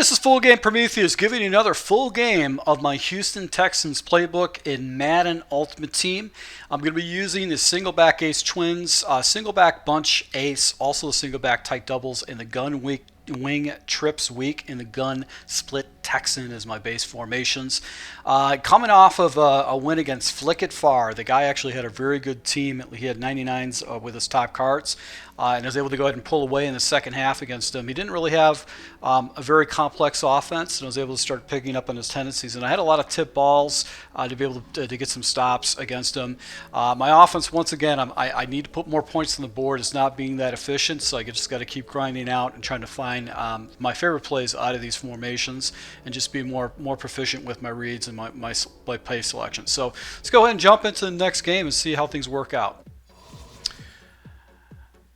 This is Full Game Prometheus giving you another full game of my Houston Texans playbook in Madden Ultimate Team. I'm going to be using the single back ace twins, single back bunch ace, also the single back tight doubles, and the gun wing trips weak in the gun split Texan as my base formations. Coming off of a win against Flick It Far, the guy actually had a very good team. He had 99s with his top cards, and was able to go ahead and pull away in the second half against him. He didn't really have a very complex offense, and was able to start picking up on his tendencies. And I had a lot of tip balls to be able to get some stops against him. My offense, once again, I need to put more points on the board. It's not being that efficient, so I just got to keep grinding out and trying to find my favorite plays out of these formations, and just be more proficient with my reads and my play selection. So let's go ahead and jump into the next game and see how things work out.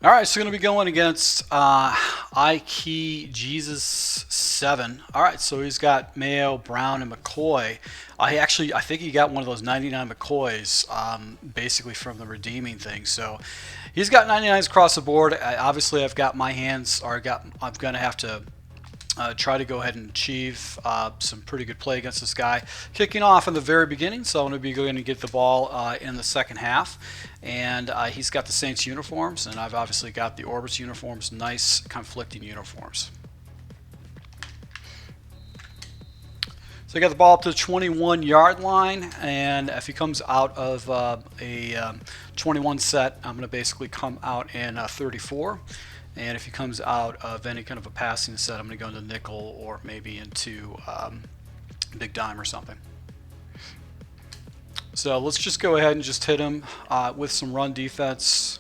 All right, so we're going to be going against Ike Jesus 7. All right, so he's got Mayo, Brown, and McCoy. I think he got one of those 99 McCoys, basically from the redeeming thing. So he's got 99s across the board. Obviously, I've got my hands, or I'm going to have to try to go ahead and achieve some pretty good play against this guy. Kicking off in the very beginning, so I'm going to be going to get the ball in the second half. And he's got the Saints uniforms, and I've obviously got the Orbits uniforms, nice conflicting uniforms. So I got the ball up to the 21-yard line, and if he comes out of a 21 set, I'm going to basically come out in 34. And if he comes out of any kind of a passing set, I'm going to go into nickel or maybe into big dime or something. So let's just go ahead and just hit him with some run defense.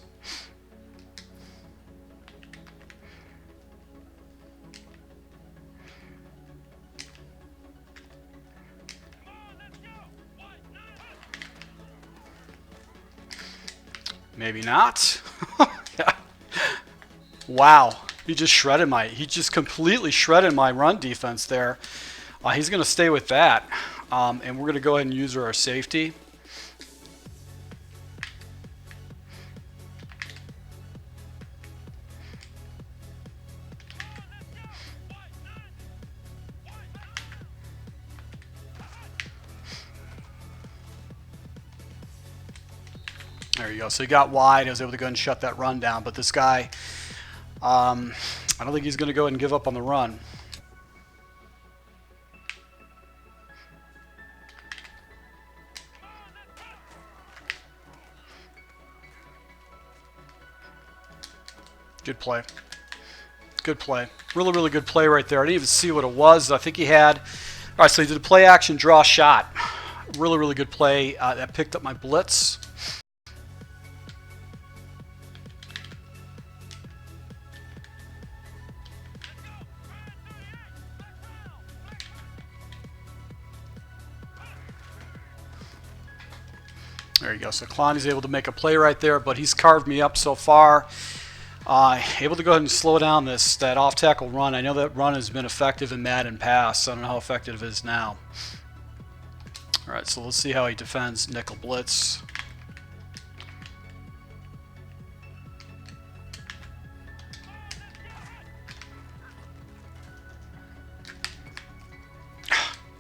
Maybe not. Wow, he just completely shredded my run defense there. He's going to stay with that, and we're going to go ahead and use our safety. There you go. So he got wide. I was able to go ahead and shut that run down, but this guy, I don't think he's going to go ahead and give up on the run. Good play. Good play. Really, really good play right there. I didn't even see what it was. I think he had... All right, so he did a play action draw shot. Really, really good play. That picked up my blitz. There you go. So Clowney's able to make a play right there, but he's carved me up so far. Able to go ahead and slow down that off-tackle run. I know that run has been effective in Madden past. So I don't know how effective it is now. All right, so let's see how he defends nickel blitz.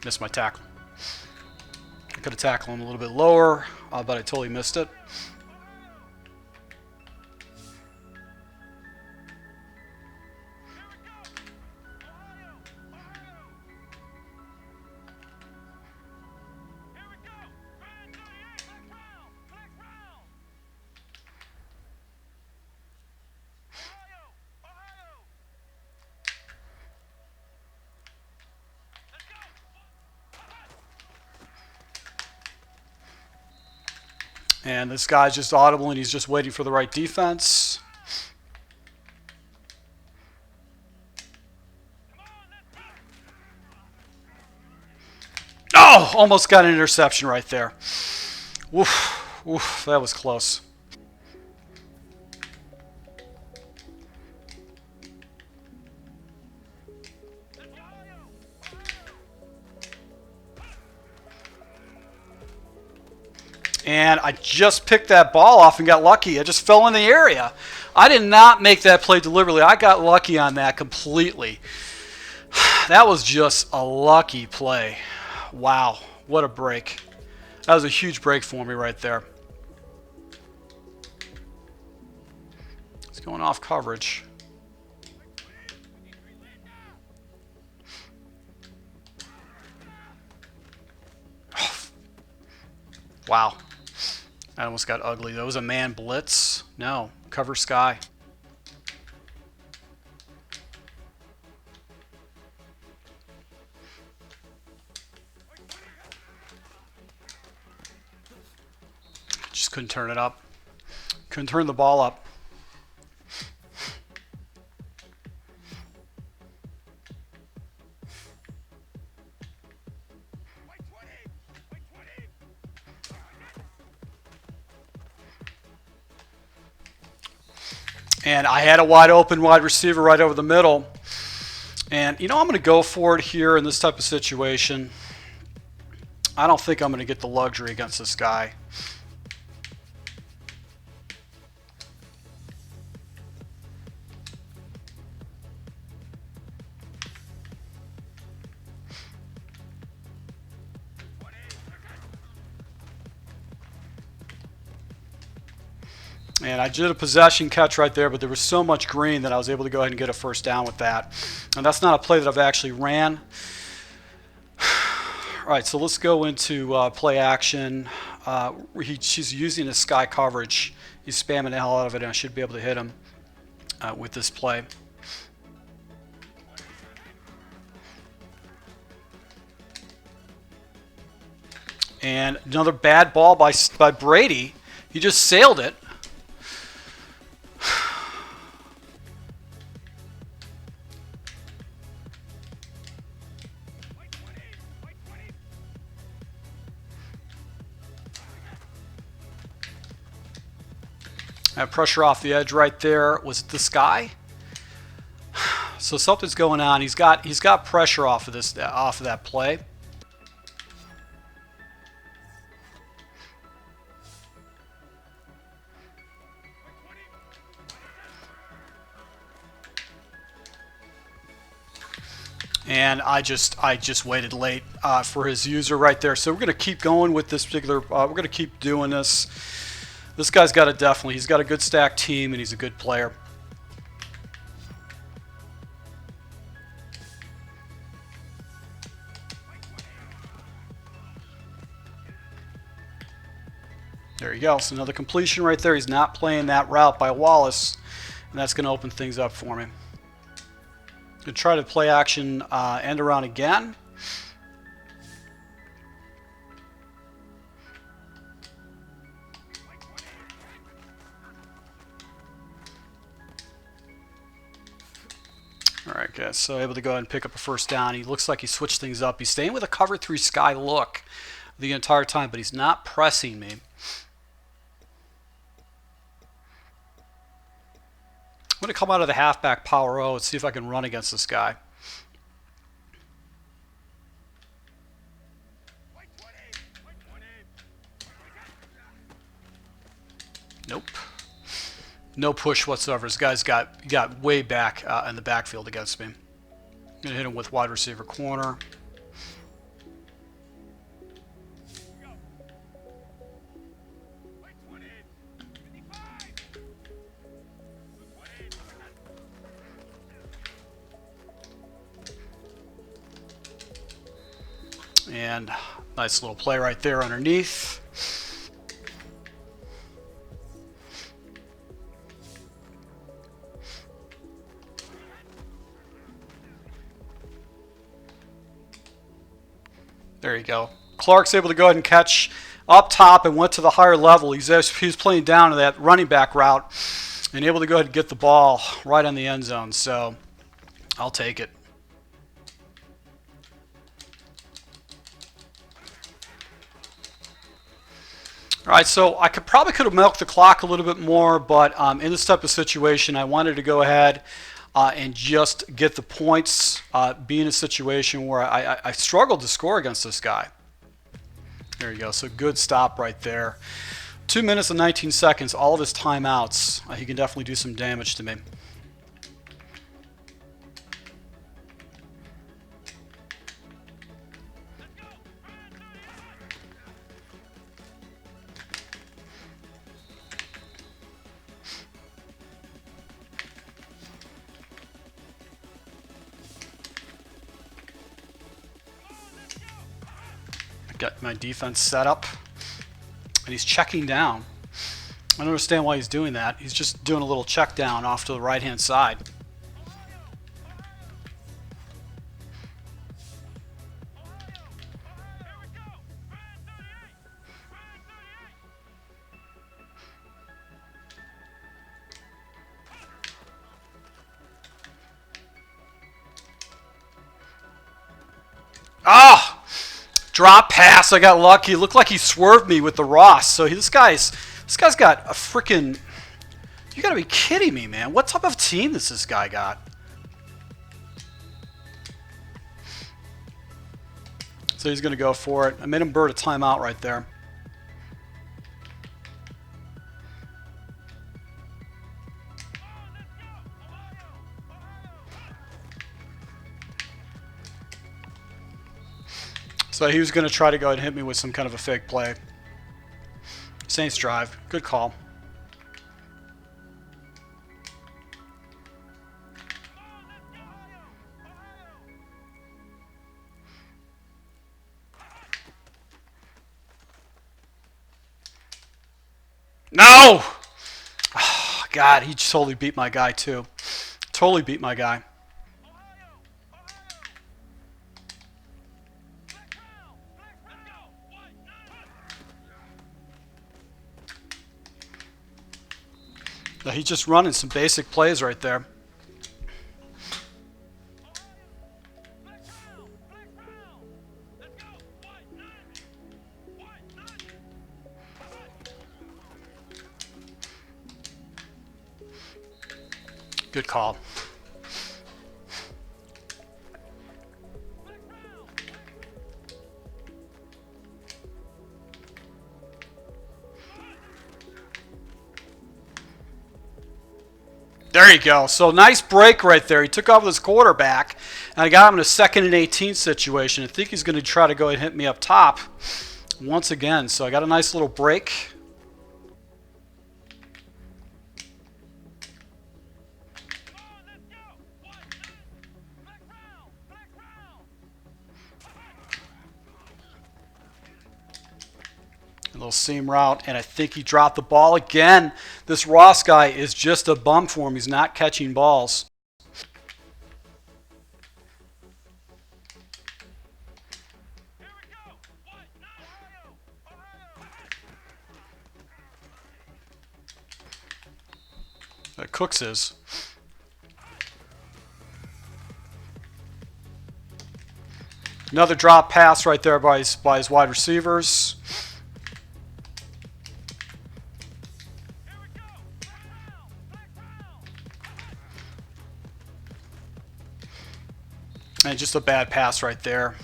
Missed my tackle. I could have tackled him a little bit lower, but I totally missed it. And this guy's just audible, and he's just waiting for the right defense. Oh, almost got an interception right there. Oof, oof, that was close. And I just picked that ball off and got lucky. I just fell in the area. I did not make that play deliberately. I got lucky on that completely. That was just a lucky play. Wow, what a break. That was a huge break for me right there. It's going off coverage. Wow. That almost got ugly. That was a man blitz. No, cover sky. Just couldn't turn it up. Couldn't turn the ball up. And I had a wide open wide receiver right over the middle. And, you know, I'm going to go for it here in this type of situation. I don't think I'm going to get the luxury against this guy. And I did a possession catch right there, but there was so much green that I was able to go ahead and get a first down with that. And that's not a play that I've actually ran. All right, so let's go into play action. She's using a sky coverage. He's spamming the hell out of it, and I should be able to hit him with this play. And another bad ball by Brady. He just sailed it. That pressure off the edge right there. Was it this guy? So something's going on. He's got pressure off of that play. And I just waited late for his user right there. So we're going to keep going with this particular. We're going to keep doing this. This guy's got he's got a good stack team, and he's a good player. There you go. So another completion right there. He's not playing that route by Wallace, and that's going to open things up for me. Going to try to play action end around again. All right, guys, so able to go ahead and pick up a first down. He looks like he switched things up. He's staying with a cover 3 sky look the entire time, but he's not pressing me. I'm going to come out of the halfback power O and see if I can run against this guy. Nope. No push whatsoever. This guy's got way back in the backfield against me. I'm going to hit him with wide receiver corner. And nice little play right there underneath. There you go. Clark's able to go ahead and catch up top and went to the higher level. He's playing down to that running back route and able to go ahead and get the ball right on the end zone. So I'll take it. All right, so I probably could have milked the clock a little bit more, but in this type of situation, I wanted to go ahead and just get the points, be in a situation where I struggled to score against this guy. There you go. So good stop right there. 2 minutes and 19 seconds, all of his timeouts. He can definitely do some damage to me. Got my defense set up. And he's checking down. I don't understand why he's doing that. He's just doing a little check down off to the right-hand side. Ah! Drop pass. I got lucky. It looked like he swerved me with the Ross. So this guy's got a freaking... You gotta be kidding me, man. What type of team does this guy got? So he's gonna go for it. I made him burn a timeout right there. So he was going to try to go ahead and hit me with some kind of a fake play. Saints drive. Good call. No! Oh, God, he totally beat my guy too. Totally beat my guy. He's just running some basic plays right there. Good call. There you go. So nice break right there. He took off his quarterback, and I got him in a 2nd and 18 situation. I think he's going to try to go ahead and hit me up top once again. So I got a nice little break. A little seam route, and I think he dropped the ball again. This Ross guy is just a bum for him. He's not catching balls. Cooks is. Another drop pass right there by his wide receivers. And just a bad pass right there.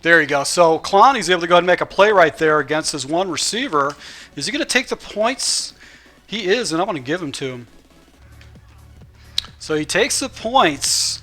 There you go. So Clowney's able to go ahead and make a play right there against his one receiver. Is he going to take the points? He is, and I'm going to give him to him. So he takes the points.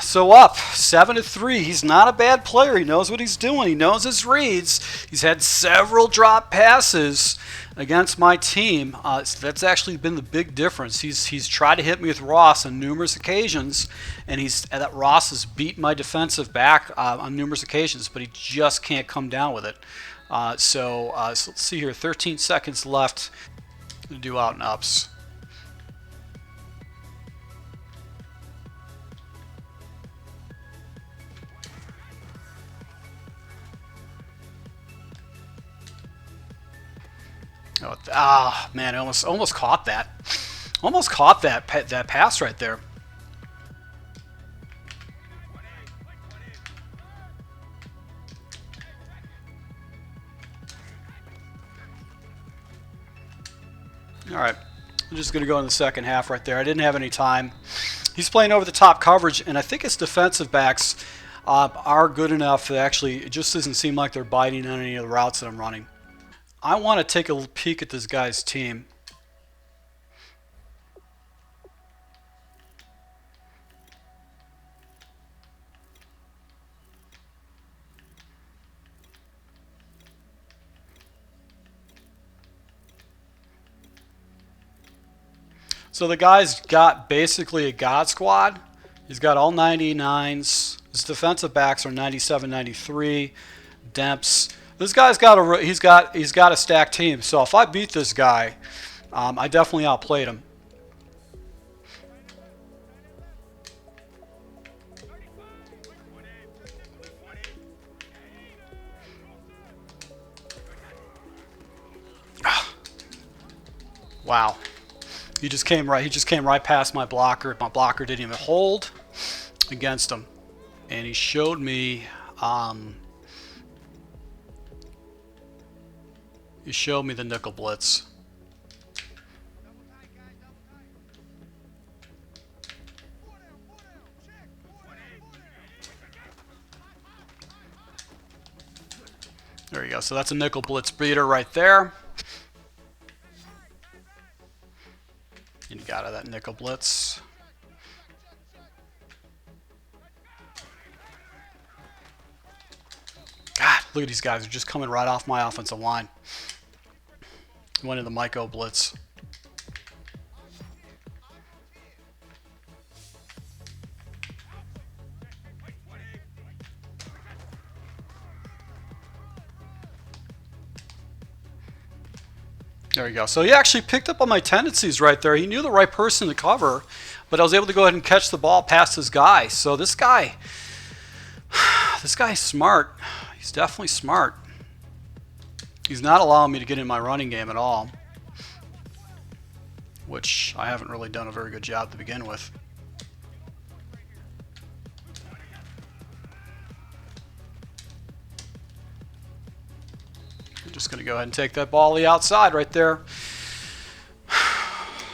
So up 7-3. He's not a bad player. He knows what he's doing. He knows his reads. He's had several drop passes against my team. So that's actually been the big difference. He's tried to hit me with Ross on numerous occasions, and that Ross has beat my defensive back on numerous occasions, but he just can't come down with it. So let's see here. 13 seconds left to do out and ups. Oh, man, I almost caught that. Almost caught that pass right there. All right, I'm just going to go in the second half right there. I didn't have any time. He's playing over the top coverage, and I think his defensive backs are good enough that actually it just doesn't seem like they're biting on any of the routes that I'm running. I want to take a peek at this guy's team. So the guy's got basically a God squad. He's got all 99s. His defensive backs are 97, 93. Demps. This guy's got a stacked team. So if I beat this guy, I definitely outplayed him. Wow. He just came right past my blocker. My blocker didn't even hold against him. And he showed me the nickel blitz. There you go. So that's a nickel blitz beater right there. And you got out of that nickel blitz. God, look at these guys. They're just coming right off my offensive line. Went into the Myco blitz. There you go. So he actually picked up on my tendencies right there. He knew the right person to cover, but I was able to go ahead and catch the ball past his guy. So this guy's smart. He's definitely smart. He's not allowing me to get in my running game at all, which I haven't really done a very good job to begin with. I'm just going to go ahead and take that ball the outside right there.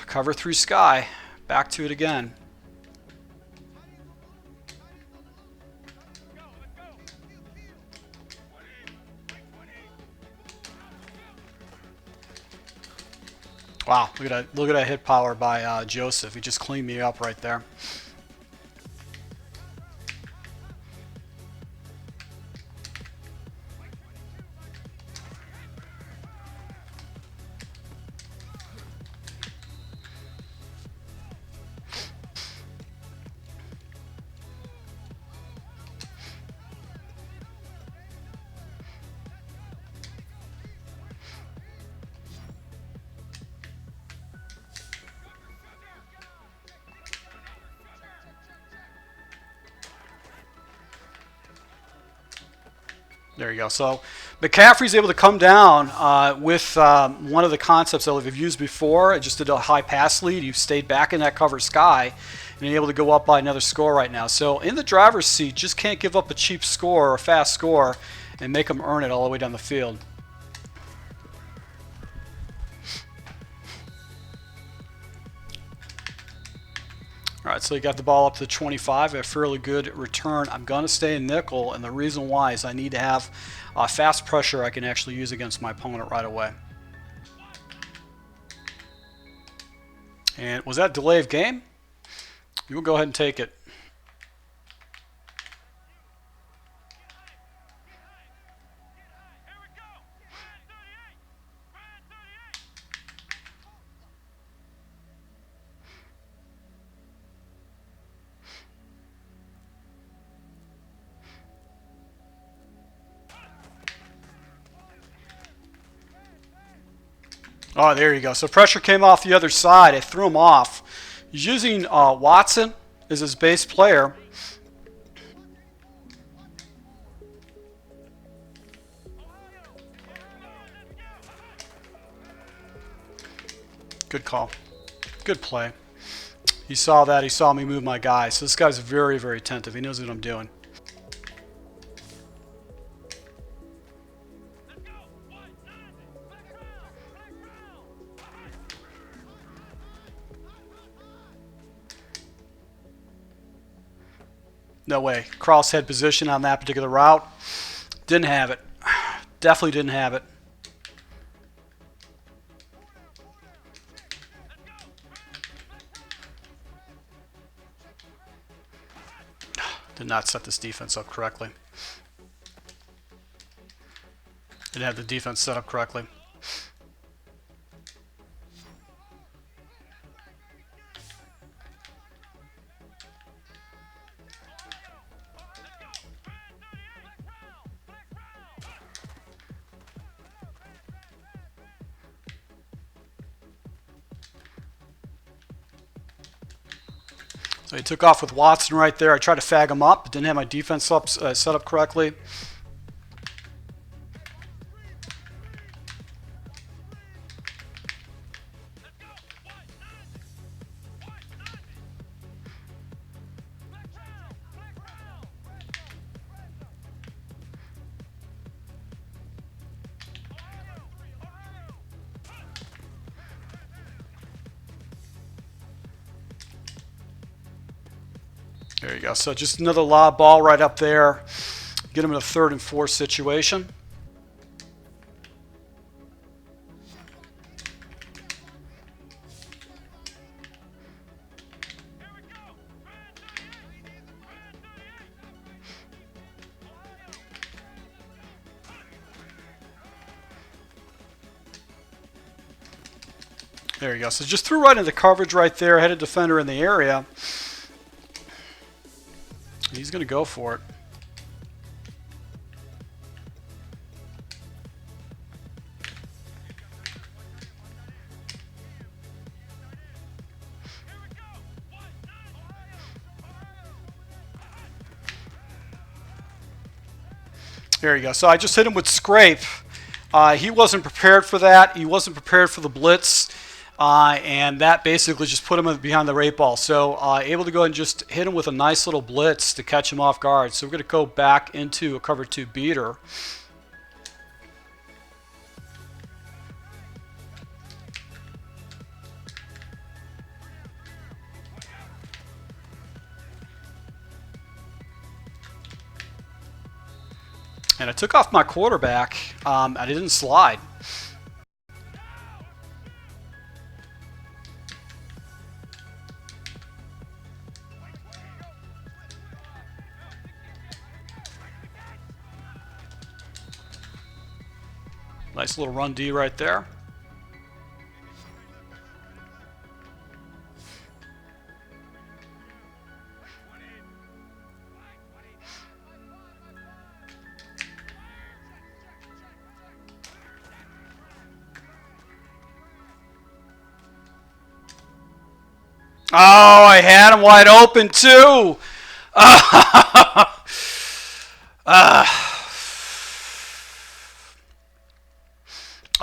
Cover 3 sky. Back to it again. Wow, look at that hit power by Joseph. He just cleaned me up right there. There you go. So McCaffrey's able to come down with one of the concepts that we've used before. It just did a high pass lead. You stayed back in that cover sky and you're able to go up by another score right now. So in the driver's seat, just can't give up a cheap score or a fast score and make them earn it all the way down the field. All right, so you got the ball up to 25, a fairly good return. I'm going to stay in nickel, and the reason why is I need to have fast pressure I can actually use against my opponent right away. And was that delay of game? You will go ahead and take it. Oh, there you go. So pressure came off the other side. It threw him off. He's using Watson as his base player. Good call. Good play. He saw that. He saw me move my guy. So this guy's very, very attentive. He knows what I'm doing. No way. Crosshead position on that particular route. Didn't have it. Definitely didn't have it. Did not set this defense up correctly. Didn't have the defense set up correctly. So he took off with Watson right there. I tried to fag him up, but didn't have my defense up, set up correctly. There you go. So just another lob ball right up there. Get him in a 3rd and 4 situation. There you go. So just threw right into the coverage right there. Had a defender in the area. He's going to go for it. There you go. So I just hit him with scrape. He wasn't prepared for that. He wasn't prepared for the blitz. And that basically just put him behind the 8 ball. So able to go and just hit him with a nice little blitz to catch him off guard. So we're going to go back into a cover 2 beater. And I took off my quarterback. I didn't slide. Nice little run D right there. Oh, I had him wide open too.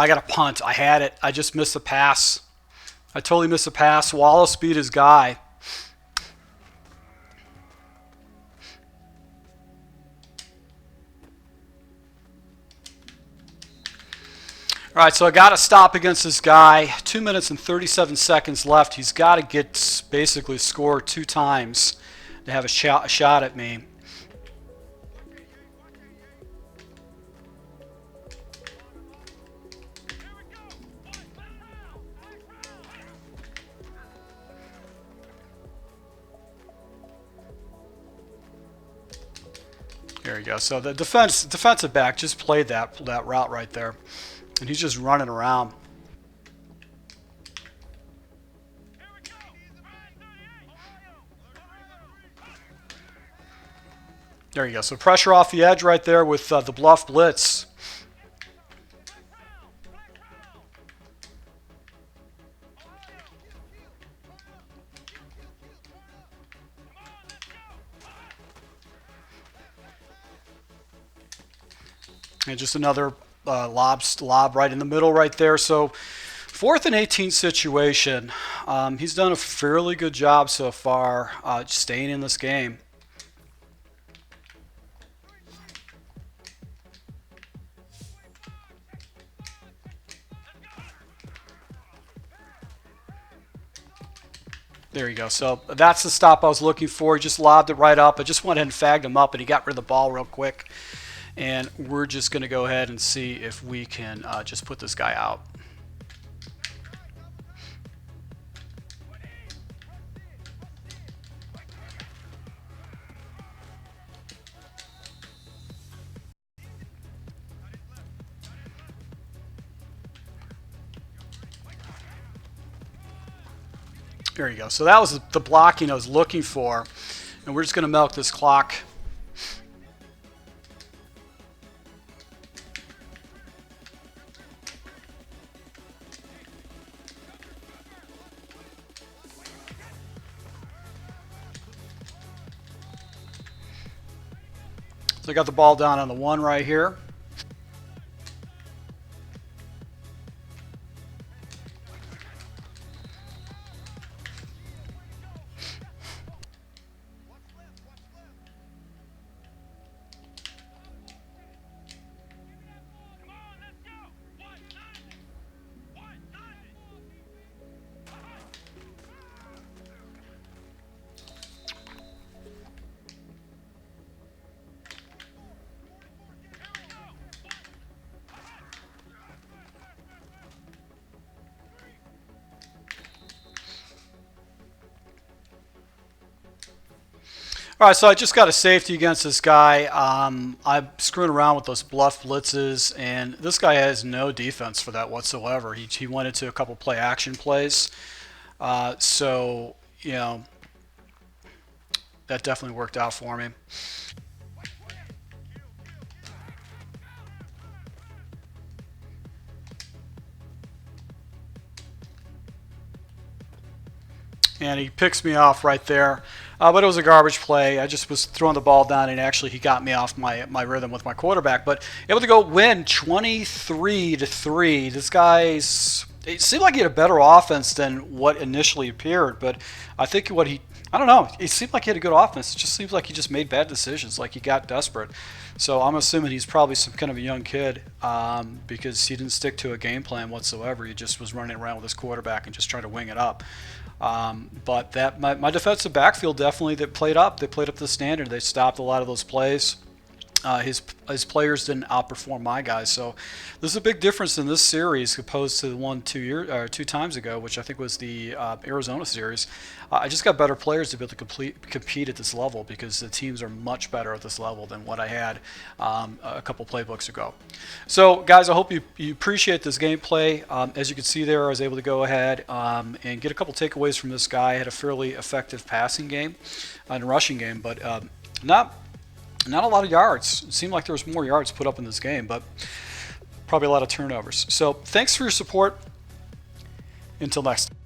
I got a punt. I had it. I just missed the pass. I totally missed the pass. Wallace beat his guy. All right, so I got to stop against this guy. 2 minutes and 37 seconds left. He's got to get basically score 2 times to have a shot at me. There you go. So the defensive back just played that route right there. And he's just running around. There you go. So pressure off the edge right there with the bluff blitz. And just another lob right in the middle right there. So 4th and 18 situation. He's done a fairly good job so far staying in this game. There you go. So that's the stop I was looking for. He just lobbed it right up. I just went ahead and fagged him up, and he got rid of the ball real quick. And we're just going to go ahead and see if we can just put this guy out. There you go. So that was the blocking I was looking for. And we're just going to milk this clock. So I got the ball down on the 1 right here. All right, so I just got a safety against this guy. I'm screwing around with those bluff blitzes, and this guy has no defense for that whatsoever. He went into a couple play action plays. So, you know, that definitely worked out for me. And he picks me off right there. But it was a garbage play. I just was throwing the ball down, and actually he got me off my rhythm with my quarterback. But able to go win 23-3. This guy's, it seemed like he had a better offense than what initially appeared. But I think I don't know. It seemed like he had a good offense. It just seems like he just made bad decisions, like he got desperate. So I'm assuming he's probably some kind of a young kid because he didn't stick to a game plan whatsoever. He just was running around with his quarterback and just trying to wing it up. But that my defensive backfield definitely that played up. They played up to the standard. They stopped a lot of those plays. His players didn't outperform my guys, so there's a big difference in this series opposed to the one 2 times ago, which I think was the Arizona series. I just got better players to be able to compete at this level because the teams are much better at this level than what I had a couple playbooks ago. So, guys, I hope you appreciate this gameplay. As you can see there, I was able to go ahead and get a couple takeaways from this guy. I had a fairly effective passing game and rushing game, but not a lot of yards. It seemed like there was more yards put up in this game, but probably a lot of turnovers. So thanks for your support. Until next time.